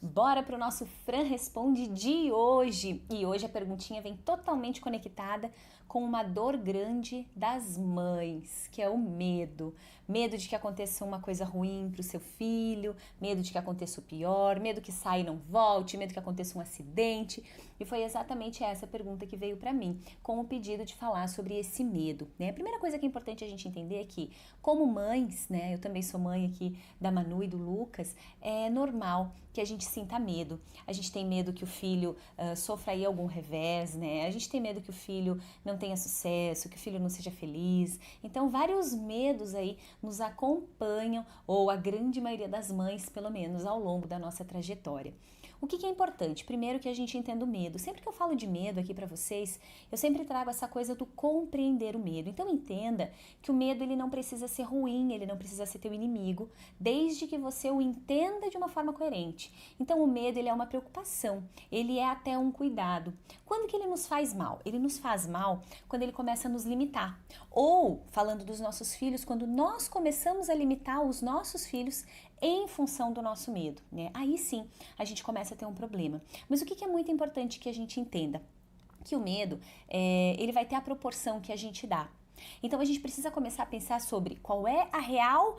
Bora para o nosso Fran Responde de hoje. E hoje a perguntinha vem totalmente conectada com uma dor grande das mães, que é o medo. Medo de que aconteça uma coisa ruim para o seu filho, medo de que aconteça o pior, medo que saia e não volte, medo que aconteça um acidente. E foi exatamente essa pergunta que veio para mim, com o pedido de falar sobre esse medo, né? A primeira coisa que é importante a gente entender é que, como mães, né? Eu também sou mãe aqui da Manu e do Lucas, é normal que a gente sinta medo. A gente tem medo que o filho sofra aí algum revés, né? A gente tem medo que o filho não tenha sucesso, que o filho não seja feliz. Então, vários medos aí nos acompanham, ou a grande maioria das mães, pelo menos, ao longo da nossa trajetória. O que é importante? Primeiro que a gente entenda o medo. Sempre que eu falo de medo aqui para vocês, eu sempre trago essa coisa do compreender o medo. Então entenda que o medo ele não precisa ser ruim, ele não precisa ser teu inimigo, desde que você o entenda de uma forma coerente. Então o medo ele é uma preocupação, ele é até um cuidado. Quando que ele nos faz mal? Ele nos faz mal quando ele começa a nos limitar. Ou, falando dos nossos filhos, quando nós começamos a limitar os nossos filhos em função do nosso medo, né? Aí sim a gente começa a ter um problema. Mas o que é muito importante que a gente entenda? Que o medo, ele vai ter a proporção que a gente dá. Então a gente precisa começar a pensar sobre qual é a real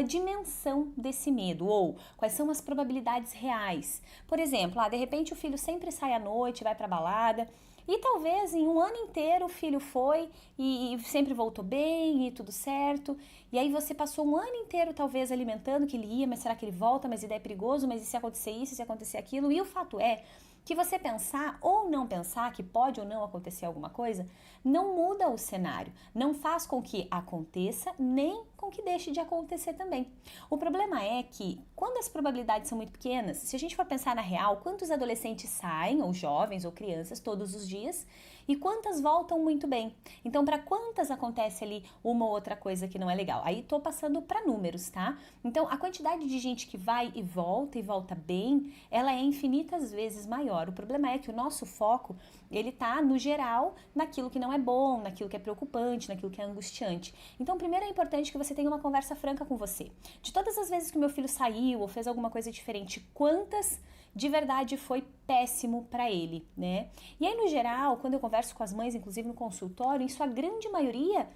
dimensão desse medo, ou quais são as probabilidades reais. Por exemplo, de repente o filho sempre sai à noite, vai pra balada, e talvez em um ano inteiro o filho foi e sempre voltou bem e tudo certo. E aí você passou um ano inteiro talvez alimentando que ele ia, mas será que ele volta? Mas é perigoso, mas e se acontecer isso, e se acontecer aquilo? E o fato é que você pensar ou não pensar que pode ou não acontecer alguma coisa, não muda o cenário, não faz com que aconteça, nem com que deixe de acontecer também. O problema é que, quando as probabilidades são muito pequenas, se a gente for pensar na real, quantos adolescentes saem, ou jovens, ou crianças, todos os dias, e quantas voltam muito bem? Então, para quantas acontece ali uma ou outra coisa que não é legal? Aí tô passando para números, tá? Então, a quantidade de gente que vai e volta bem, ela é infinitas vezes maior. O problema é que o nosso foco, ele tá no geral, naquilo que não é bom, naquilo que é preocupante, naquilo que é angustiante. Então, primeiro é importante que você tenha uma conversa franca com você. De todas as vezes que o meu filho saiu ou fez alguma coisa diferente, quantas de verdade foi péssimo para ele, né? E aí, no geral, quando eu converso com as mães, inclusive no consultório, em sua grande maioria,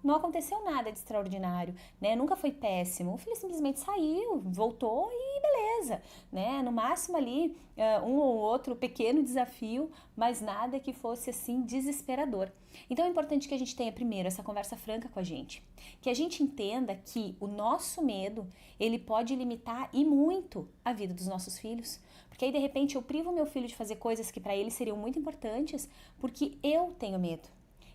não aconteceu nada de extraordinário, né? Nunca foi péssimo. O filho simplesmente saiu, voltou e beleza, né? No máximo ali, um ou outro pequeno desafio, mas nada que fosse assim desesperador. Então é importante que a gente tenha primeiro essa conversa franca com a gente, que a gente entenda que o nosso medo, ele pode limitar e muito a vida dos nossos filhos, porque aí de repente eu privo meu filho de fazer coisas que para ele seriam muito importantes, porque eu tenho medo.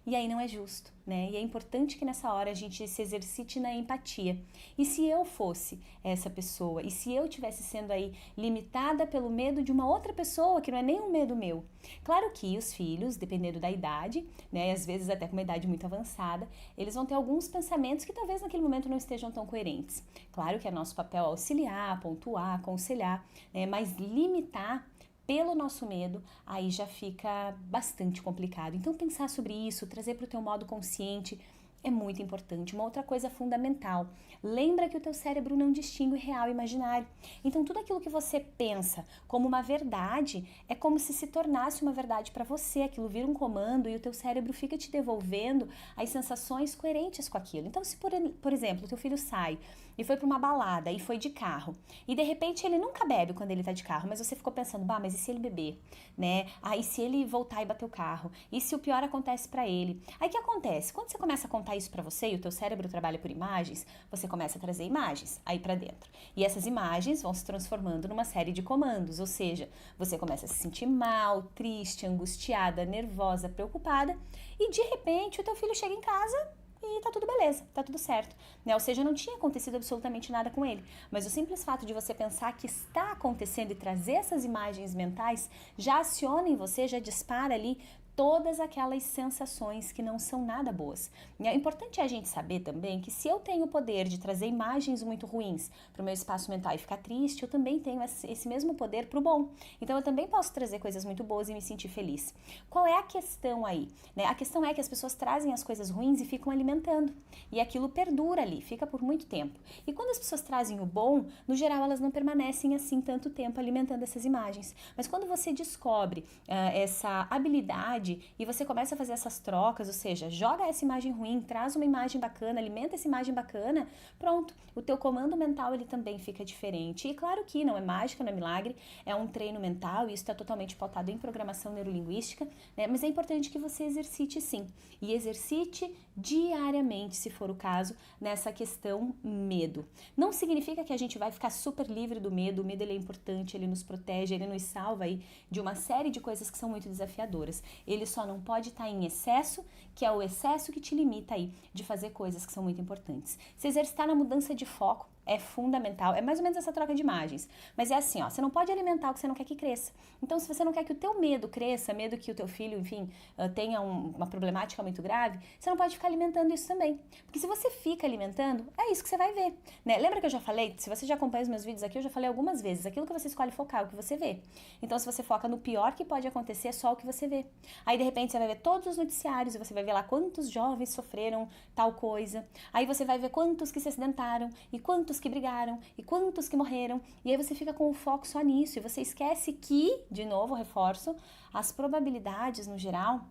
E aí não é justo, né? E é importante que nessa hora a gente se exercite na empatia. E se eu fosse essa pessoa, e se eu estivesse sendo aí limitada pelo medo de uma outra pessoa, que não é nem um medo meu? Claro que os filhos, dependendo da idade, né, às vezes até com uma idade muito avançada, eles vão ter alguns pensamentos que talvez naquele momento não estejam tão coerentes. Claro que é nosso papel auxiliar, pontuar, aconselhar, né, mas limitar pelo nosso medo, aí já fica bastante complicado. Então pensar sobre isso, trazer para o teu modo consciente é muito importante. Uma outra coisa fundamental, lembra que o teu cérebro não distingue real e imaginário. Então tudo aquilo que você pensa como uma verdade é como se tornasse uma verdade para você. Aquilo vira um comando e o teu cérebro fica te devolvendo as sensações coerentes com aquilo. Então se por exemplo, o teu filho sai e foi para uma balada e foi de carro e de repente ele nunca bebe quando ele tá de carro, mas você ficou pensando, mas e se ele beber, né? E se ele voltar e bater o carro? E se o pior acontece para ele? Aí o que acontece? Quando você começa a contar isso para você e o teu cérebro trabalha por imagens, você começa a trazer imagens aí para dentro. E essas imagens vão se transformando numa série de comandos, ou seja, você começa a se sentir mal, triste, angustiada, nervosa, preocupada, e de repente o teu filho chega em casa e tá tudo beleza, tá tudo certo, né? Ou seja, não tinha acontecido absolutamente nada com ele, mas o simples fato de você pensar que está acontecendo e trazer essas imagens mentais já aciona em você, já dispara ali todas aquelas sensações que não são nada boas. E é importante a gente saber também que se eu tenho o poder de trazer imagens muito ruins para o meu espaço mental e ficar triste, eu também tenho esse mesmo poder para o bom. Então eu também posso trazer coisas muito boas e me sentir feliz. Qual é a questão aí? Né? A questão é que as pessoas trazem as coisas ruins e ficam alimentando. E aquilo perdura ali, fica por muito tempo. E quando as pessoas trazem o bom, no geral elas não permanecem assim tanto tempo alimentando essas imagens. Mas quando você descobre essa habilidade e você começa a fazer essas trocas, ou seja, joga essa imagem ruim, traz uma imagem bacana, alimenta essa imagem bacana, pronto, o teu comando mental ele também fica diferente. E claro que não é mágica, não é milagre, é um treino mental e isso está totalmente pautado em programação neurolinguística, né? Mas é importante que você exercite sim, e exercite diariamente, se for o caso, nessa questão medo. Não significa que a gente vai ficar super livre do medo, o medo ele é importante, ele nos protege, ele nos salva aí de uma série de coisas que são muito desafiadoras. Ele só não pode estar em excesso, que é o excesso que te limita aí de fazer coisas que são muito importantes. Se exercitar na mudança de foco é fundamental, é mais ou menos essa troca de imagens, mas é assim, ó, você não pode alimentar o que você não quer que cresça. Então, se você não quer que o teu medo cresça, medo que o teu filho, enfim, tenha uma problemática muito grave, você não pode ficar alimentando isso também, porque se você fica alimentando, é isso que você vai ver, né? Lembra que eu já falei, se você já acompanha os meus vídeos aqui, eu já falei algumas vezes, aquilo que você escolhe focar é o que você vê. Então, se você foca no pior que pode acontecer, é só o que você vê. Aí, de repente, você vai ver todos os noticiários e você vai ver lá quantos jovens sofreram tal coisa. Aí você vai ver quantos que se acidentaram e quantos que brigaram e quantos que morreram, e aí você fica com o foco só nisso, e você esquece que, de novo, reforço, as probabilidades no geral,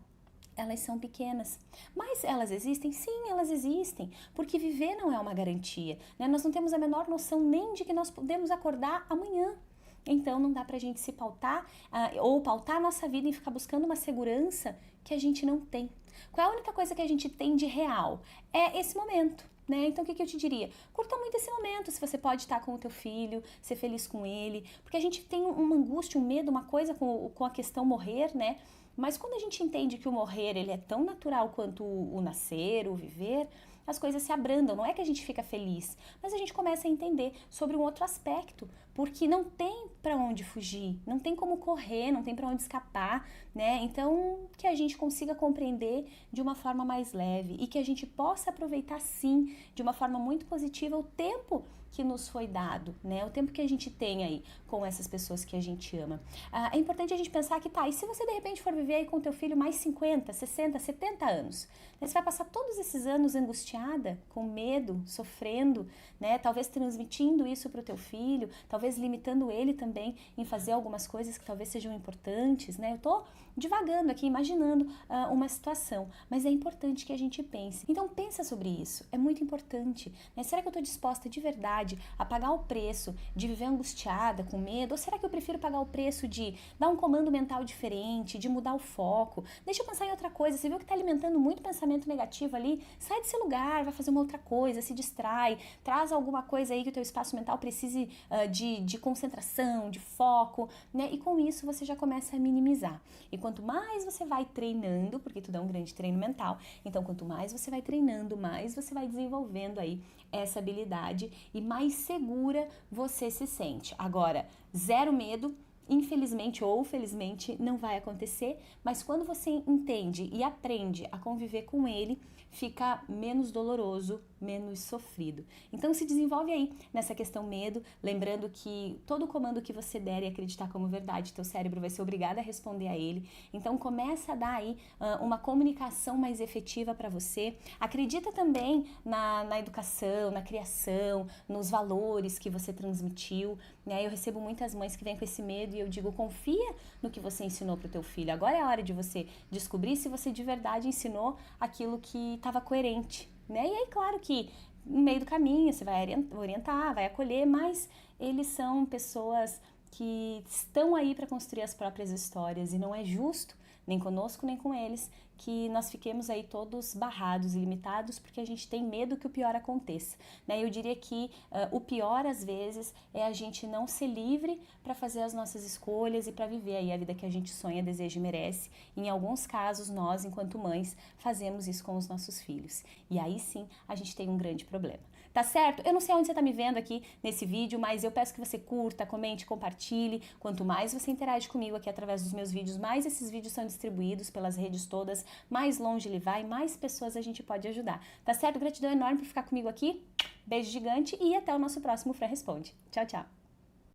elas são pequenas, mas elas existem? Sim, elas existem, porque viver não é uma garantia, né? Nós não temos a menor noção nem de que nós podemos acordar amanhã. Então não dá pra gente se pautar ou pautar a nossa vida em ficar buscando uma segurança que a gente não tem. Qual é a única coisa que a gente tem de real? É esse momento. Né? Então o que eu te diria? Curta muito esse momento, se você pode estar com o teu filho, ser feliz com ele, porque a gente tem uma angústia, um medo, uma coisa com a questão morrer, né? Mas quando a gente entende que o morrer ele é tão natural quanto o nascer, o viver, as coisas se abrandam. Não é que a gente fica feliz, mas a gente começa a entender sobre um outro aspecto, porque não tem para onde fugir, não tem como correr, não tem para onde escapar, né? Então, que a gente consiga compreender de uma forma mais leve e que a gente possa aproveitar sim, de uma forma muito positiva, o tempo que nos foi dado, né? O tempo que a gente tem aí com essas pessoas que a gente ama. É importante a gente pensar que tá, e se você de repente for viver aí com teu filho mais 50, 60, 70 anos, né? Você vai passar todos esses anos angustiada, com medo, sofrendo, né? Talvez transmitindo isso pro teu filho, talvez limitando ele também em fazer algumas coisas que talvez sejam importantes, né? Eu tô divagando aqui, imaginando uma situação, mas é importante que a gente pense. Então pensa sobre isso, é muito importante, né? Será que eu tô disposta de verdade a pagar o preço de viver angustiada, com medo? Ou será que eu prefiro pagar o preço de dar um comando mental diferente, de mudar o foco? Deixa eu pensar em outra coisa. Você viu que tá alimentando muito pensamento negativo ali? Sai desse lugar, vai fazer uma outra coisa, se distrai, traz alguma coisa aí que o teu espaço mental precise de concentração, de foco, né? E com isso você já começa a minimizar. E quanto mais você vai treinando, porque tudo é um grande treino mental, então quanto mais você vai treinando, mais você vai desenvolvendo aí essa habilidade e mais segura você se sente. Agora, zero medo, infelizmente ou felizmente não vai acontecer, mas quando você entende e aprende a conviver com ele, fica menos doloroso, menos sofrido. Então se desenvolve aí nessa questão medo, lembrando que todo comando que você der e acreditar como verdade, teu cérebro vai ser obrigado a responder a ele. Então começa a dar aí uma comunicação mais efetiva para você. Acredita também na educação, na criação, nos valores que você transmitiu, né? Eu recebo muitas mães que vêm com esse medo e eu digo, confia no que você ensinou pro teu filho. Agora é a hora de você descobrir se você de verdade ensinou aquilo que estava coerente, né? E aí, claro que no meio do caminho você vai orientar, vai acolher, mas eles são pessoas que estão aí para construir as próprias histórias e não é justo, nem conosco, nem com eles, que nós fiquemos aí todos barrados e limitados porque a gente tem medo que o pior aconteça, né? Eu diria que o pior às vezes é a gente não ser livre para fazer as nossas escolhas e para viver aí a vida que a gente sonha, deseja e merece. Em alguns casos, nós, enquanto mães, fazemos isso com os nossos filhos. E aí sim, a gente tem um grande problema. Tá certo? Eu não sei onde você tá me vendo aqui nesse vídeo, mas eu peço que você curta, comente, compartilhe. Quanto mais você interage comigo aqui através dos meus vídeos, mais esses vídeos são distribuídos pelas redes todas, mais longe ele vai, mais pessoas a gente pode ajudar. Tá certo? Gratidão enorme por ficar comigo aqui. Beijo gigante e até o nosso próximo Fran Responde. Tchau, tchau!